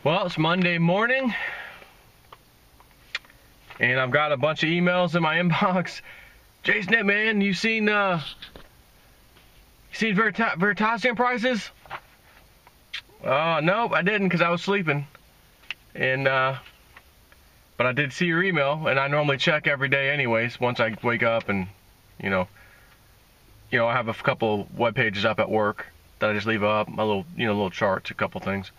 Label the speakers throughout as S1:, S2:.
S1: Well, it's Monday morning, and I've got a bunch of emails in my inbox. Jason, man, you seen Veritaseum prices? Nope, I didn't because I was sleeping. And but I did see your email, and I normally check every day anyways. Once I wake up, and you know, I have a couple web pages up at work that I just leave up, my little charts, a couple things.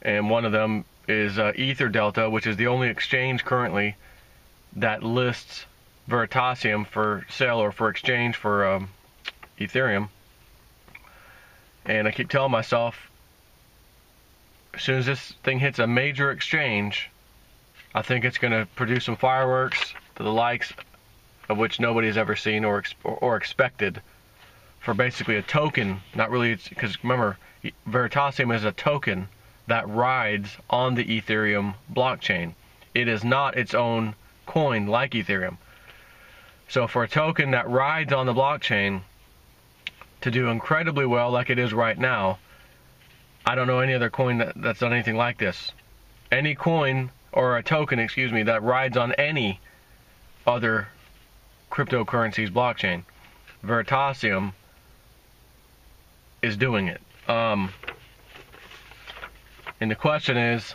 S1: And one of them is Ether Delta, which is the only exchange currently that lists Veritaseum for sale or for exchange for Ethereum. And I keep telling myself, as soon as this thing hits a major exchange, I think it's going to produce some fireworks to the likes of which nobody has ever seen or expected, for basically a token. Not really, because remember, Veritaseum is a token that rides on the Ethereum blockchain. It is not its own coin like Ethereum. So for a token that rides on the blockchain to do incredibly well like it is right now, I don't know any other coin that's done anything like this. Any coin, or a token, excuse me, that rides on any other cryptocurrency's blockchain, Veritaseum is doing it. And the question is,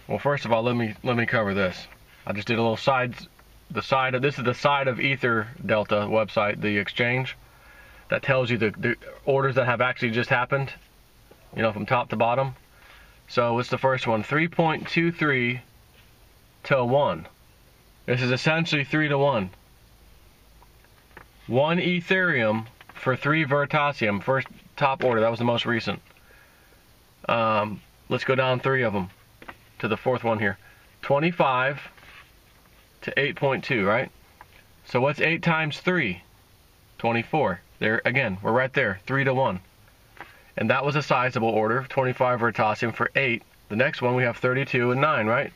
S1: well, first of all, let me cover this. I just did a little this is the side of Ether Delta website, the exchange, that tells you the orders that have actually just happened, from top to bottom. So what's the first one? 3.23 to 1. This is essentially 3 to 1. 1 Ethereum for 3 Veritaseum. First top order, that was the most recent. Let's go down 3 of them to the fourth one here. 25 to 8.2, right? So what's 8 times 3? 24. There again, we're right there, 3 to 1. And that was a sizable order, 25 Veritaseum for 8. The next one we have 32 and 9, right?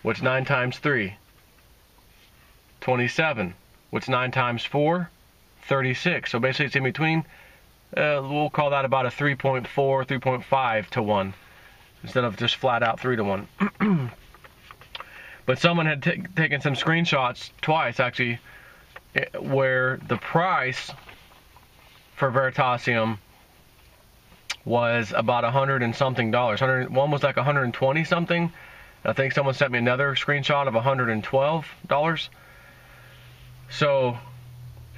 S1: What's 9 times 3? 27. What's 9 times 4? 36. So basically it's in between. We'll call that about a 3.4, 3.5 to 1, instead of just flat out 3 to 1. But someone had taken some screenshots twice, actually, where the price for Veritaseum was about $100 and something. One was like 120 something. I think someone sent me another screenshot of $112. So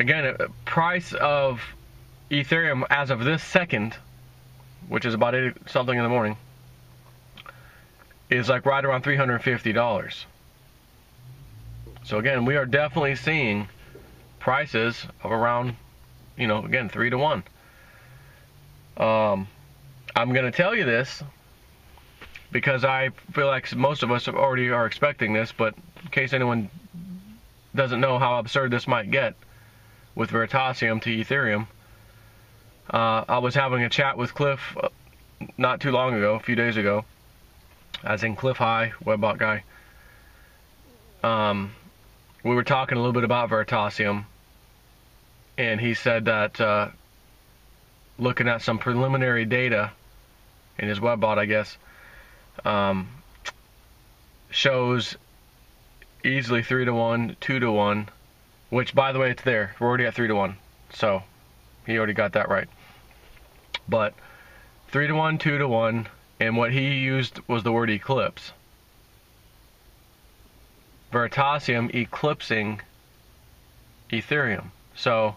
S1: again, price of Ethereum as of this second, which is about 8 something in the morning, is like right around $350. So again, we are definitely seeing prices of around, again, 3 to 1. I'm going to tell you this because I feel like most of us already are expecting this, but in case anyone doesn't know how absurd this might get with Veritaseum to Ethereum, I was having a chat with Cliff not too long ago, a few days ago, as in Cliff High, Webbot guy. We were talking a little bit about Veritaseum, and he said that looking at some preliminary data in his Webbot, I guess, shows easily 3 to 1, 2 to 1, which, by the way, it's there. We're already at 3 to 1, so he already got that right. But 3 to 1, 2 to 1, and what he used was the word eclipse. Veritaseum eclipsing Ethereum. So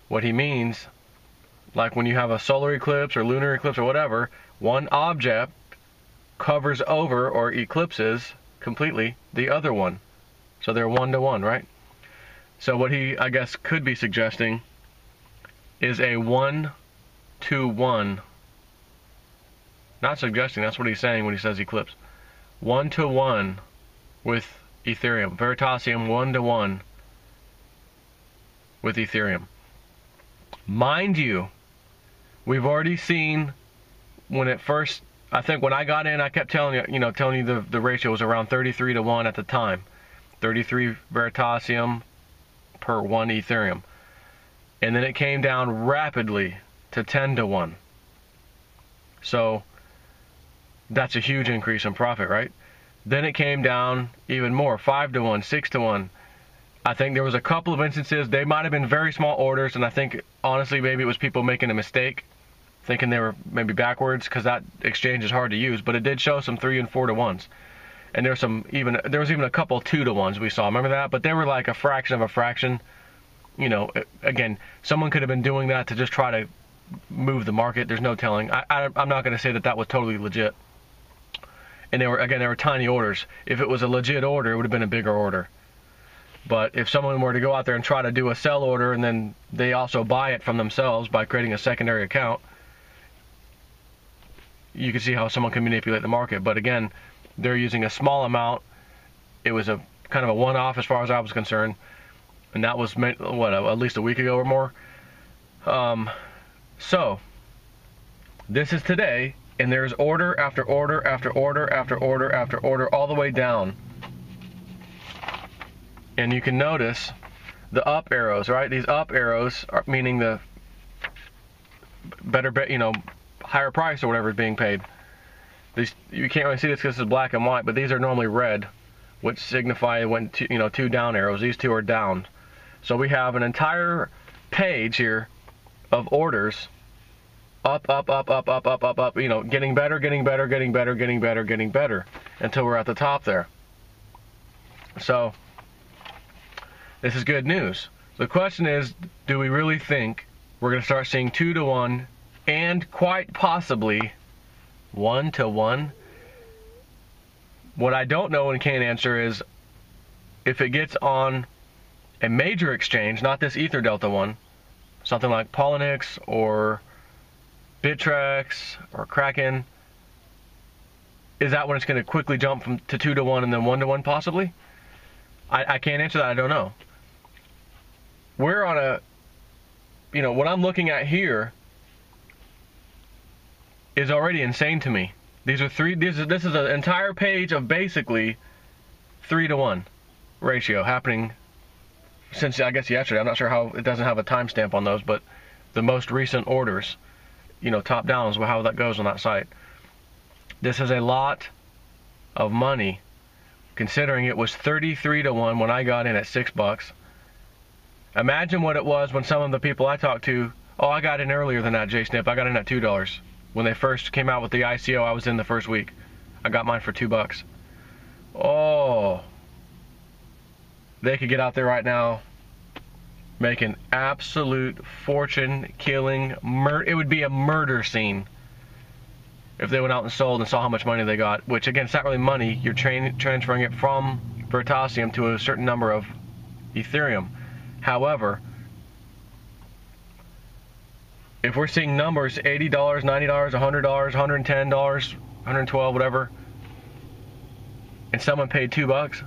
S1: what he means, like when you have a solar eclipse or lunar eclipse or whatever, one object covers over or eclipses completely the other one. So they're 1 to 1, right? So what he, I guess, could be suggesting is a 1 to 1. Not suggesting, that's what he's saying when he says eclipse. 1 to 1 with Ethereum. Veritaseum 1 to 1 with Ethereum. Mind you, we've already seen when it first, I think when I got in, I kept telling you, the ratio was around 33 to 1 at the time. 33 Veritaseum per 1 Ethereum. And then it came down rapidly to 10 to 1. So That's a huge increase in profit, right? Then it came down even more, 5 to 1, 6 to 1. I think there was a couple of instances, they might have been very small orders, and I think, honestly, maybe it was people making a mistake, thinking they were maybe backwards, because that exchange is hard to use, but it did show some 3 and 4 to 1s. And there was even a couple 2 to 1s we saw, remember that? But they were like a fraction of a fraction. You know, again, someone could have been doing that to just try to move the market. There's no telling. I'm not going to say that was totally legit. And they were tiny orders. If it was a legit order, it would have been a bigger order. But if someone were to go out there and try to do a sell order, and then they also buy it from themselves by creating a secondary account, you can see how someone can manipulate the market. But again, they're using a small amount. It was a kind of a one-off as far as I was concerned, and that was what, at least a week ago or more. So this is today, and there's order after order after order after order after order all the way down. And you can notice the up arrows, right? These up arrows are meaning the better, higher price or whatever is being paid. These, you can't really see this because it's black and white, but these are normally red, which signify when two down arrows. These two are down. So we have an entire page here of orders up, up, up, up, up, up, up, up, getting better, getting better, getting better, getting better, getting better, until we're at the top there. So this is good news. The question is, do we really think we're going to start seeing 2 to 1 and quite possibly 1 to 1? What I don't know and can't answer is if it gets on a major exchange, not this Ether Delta one, something like Polynix or Bittrex or Kraken, is that when it's going to quickly jump to 2 to 1 and then 1 to 1 possibly? I can't answer that. I don't know. We're on a, what I'm looking at here is already insane to me. These are this is an entire page of basically 3 to 1 ratio happening since, I guess, yesterday. I'm not sure how, it doesn't have a timestamp on those, but the most recent orders, top down is how that goes on that site. This is a lot of money, considering it was 33 to 1 when I got in at $6. Imagine what it was when some of the people I talked to, I got in earlier than that, JSnip. I got in at $2. When they first came out with the ICO, I was in the first week. I got mine for $2. Oh, they could get out there right now making absolute fortune, killing, it would be a murder scene if they went out and sold and saw how much money they got, which again, it's not really money. You're transferring it from Veritaseum to a certain number of Ethereum. However, if we're seeing numbers, $80, $90, $100, $110, $112, whatever, and someone paid $2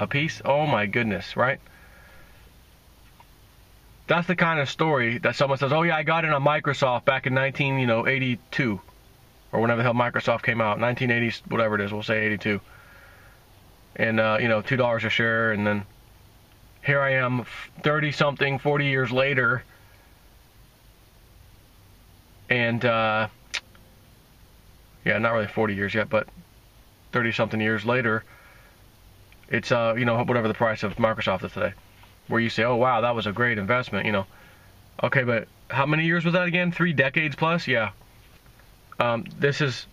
S1: a piece, oh my goodness, right? That's the kind of story that someone says, oh yeah, I got in on Microsoft back in 1982, or whenever the hell Microsoft came out, 1980s, whatever it is, we'll say 82. And, $2 a share, and then here I am 30-something, 40 years later, and, yeah, not really 40 years yet, but 30-something years later, it's, whatever the price of Microsoft is today, where you say, oh, wow, that was a great investment, Okay, but how many years was that again? 3 decades plus? Yeah. This is,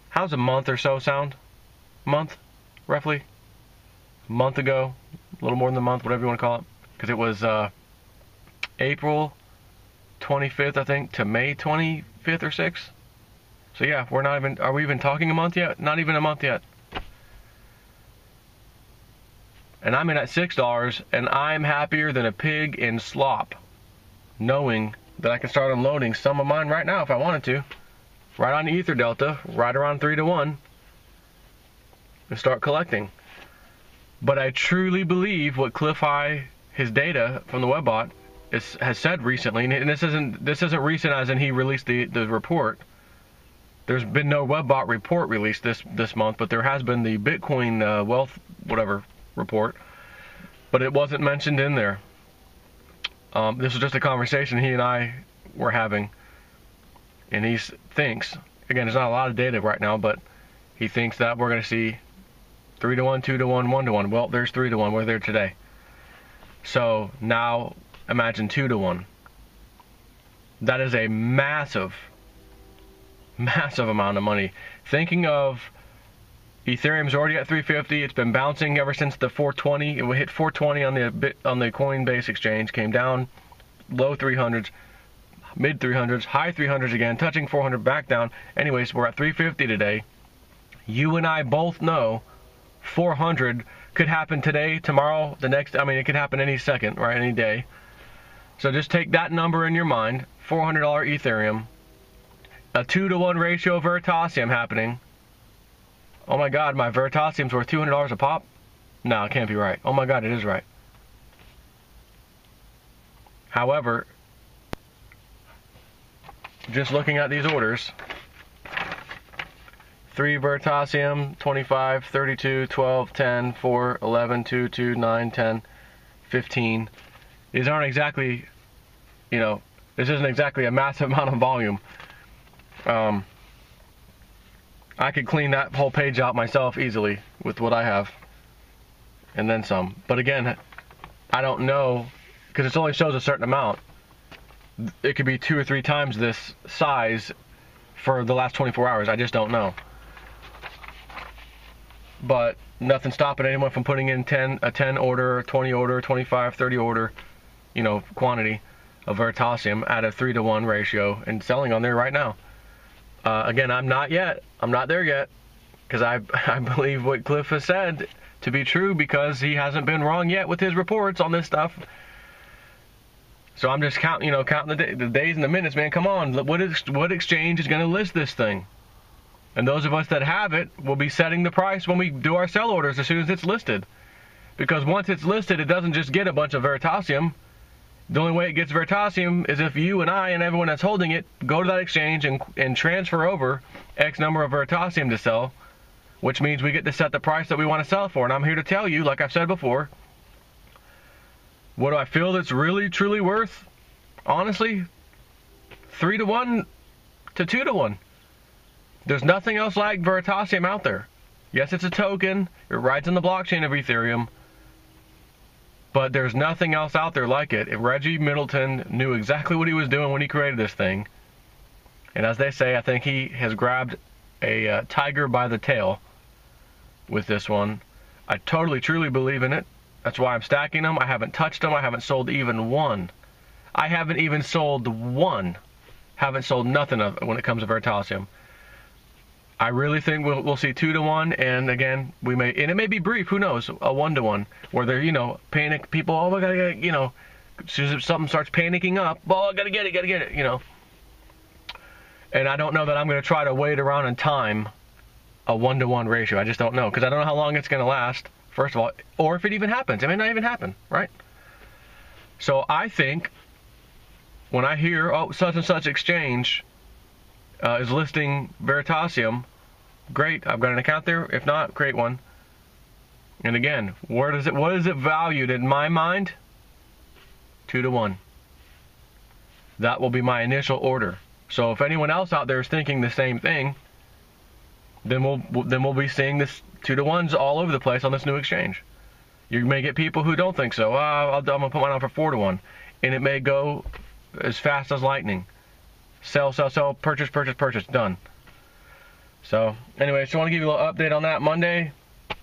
S1: how's a month or so sound? Month, roughly? A month ago, a little more than a month, whatever you want to call it, because it was April 25th, I think, to May 25th or 6th. So yeah, are we even talking a month yet? Not even a month yet. And I'm in at $6, and I'm happier than a pig in slop, knowing that I can start unloading some of mine right now if I wanted to, right on the Ether Delta, right around 3 to 1, and start collecting. But I truly believe what Cliff High, his data from the Webbot, has said recently, and this isn't recent as in he released the report. There's been no Webbot report released this month, but there has been the Bitcoin wealth whatever report, but it wasn't mentioned in there. This was just a conversation he and I were having, and he thinks, again, there's not a lot of data right now, but he thinks that we're going to see 3 to 1, 2 to 1, 1 to 1. Well, there's 3 to 1. We're there today. So now imagine 2 to 1. That is a massive, massive amount of money. Thinking of Ethereum's already at 350. It's been bouncing ever since the 420. It hit 420 on the Coinbase exchange, came down low 300s, mid 300s, high 300s again, touching 400, back down. Anyways, we're at 350 today. You and I both know 400 could happen today, tomorrow, the next. I mean, it could happen any second, right? Any day. So just take that number in your mind. $400 Ethereum, a 2 to 1 ratio of Veritaseum happening. Oh my God, my Veritaseum's worth $200 a pop? No, it can't be right. Oh my God, it is right. However, just looking at these orders, 3 Veritaseum, 25, 32, 12, 10, 4, 11, 2, 2, 9, 10, 15. These aren't exactly, you know, this isn't exactly a massive amount of volume. I could clean that whole page out myself easily with what I have, and then some. But again, I don't know, because it only shows a certain amount. It could be 2 or 3 times this size for the last 24 hours. I just don't know. But nothing stopping anyone from putting in a 10 order, 20 order, 25, 30 order, you know, quantity of Veritaseum at a 3 to 1 ratio and selling on there right now. Again, I'm not there yet, because I believe what Cliff has said to be true, because he hasn't been wrong yet with his reports on this stuff. So I'm just counting the days and the minutes, man. Come on, what exchange is going to list this thing? And those of us that have it will be setting the price when we do our sell orders as soon as it's listed. Because once it's listed, it doesn't just get a bunch of Veritaseum. The only way it gets Veritaseum is if you and I and everyone that's holding it go to that exchange and transfer over X number of Veritaseum to sell, which means we get to set the price that we want to sell for. And I'm here to tell you, like I've said before, what do I feel that's really, truly worth? Honestly, 3 to 1 to 2 to 1. There's nothing else like Veritaseum out there. Yes, it's a token. It rides on the blockchain of Ethereum. But there's nothing else out there like it. Reggie Middleton knew exactly what he was doing when he created this thing. And as they say, I think he has grabbed a tiger by the tail with this one. I totally, truly believe in it. That's why I'm stacking them. I haven't touched them. I haven't sold even one. I haven't even sold one. Haven't sold nothing of it when it comes to Veritaseum. I really think we'll see 2 to 1, and again, and it may be brief, who knows, a 1 to 1, where they're, panic, people, oh, I gotta get, as soon as something starts panicking up, oh, I gotta get it, And I don't know that I'm gonna try to wait around and time a 1 to 1 ratio. I just don't know, because I don't know how long it's gonna last, first of all, or if it even happens. It may not even happen, right? So I think when I hear, oh, such and such exchange is listing Veritaseum, great, I've got an account there. If not, create one. And again, what is it valued in my mind? 2 to 1. That will be my initial order. So if anyone else out there is thinking the same thing, then we'll be seeing this 2 to 1s all over the place on this new exchange. You may get people who don't think so. I'm gonna put mine on for 4 to 1, and it may go as fast as lightning. Sell, purchase, done. So, anyway, just want to give you a little update on that. Monday,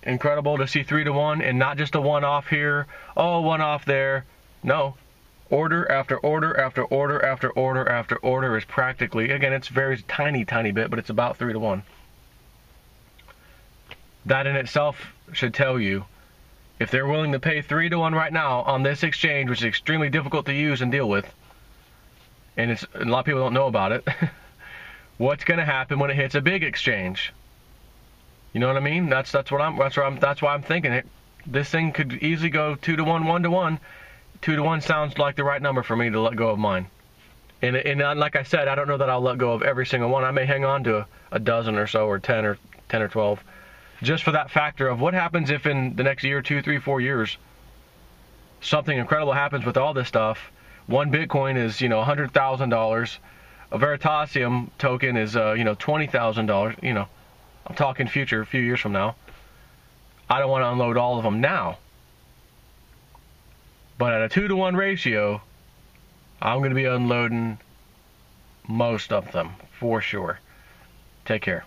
S1: incredible to see 3 to 1, and not just a one-off here, oh, one-off there. No, order after order after order after order after order is practically, again, it's very tiny bit, but it's about 3 to 1. That in itself should tell you, if they're willing to pay 3 to 1 right now on this exchange, which is extremely difficult to use and deal with, and a lot of people don't know about it, what's going to happen when it hits a big exchange? You know what I mean? That's why I'm thinking it. This thing could easily go 2 to 1, 1 to 1. 2 to 1 sounds like the right number for me to let go of mine. And like I said, I don't know that I'll let go of every single one. I may hang on to a dozen or so, or 10 or 12, just for that factor of what happens if in the next year, 2, 3, 4 years, something incredible happens with all this stuff. One Bitcoin is, $100,000. a Veritaseum token is, you know, $20,000, you know, I'm talking future, a few years from now. I don't want to unload all of them now. But at a 2-to-1 ratio, I'm going to be unloading most of them, for sure. Take care.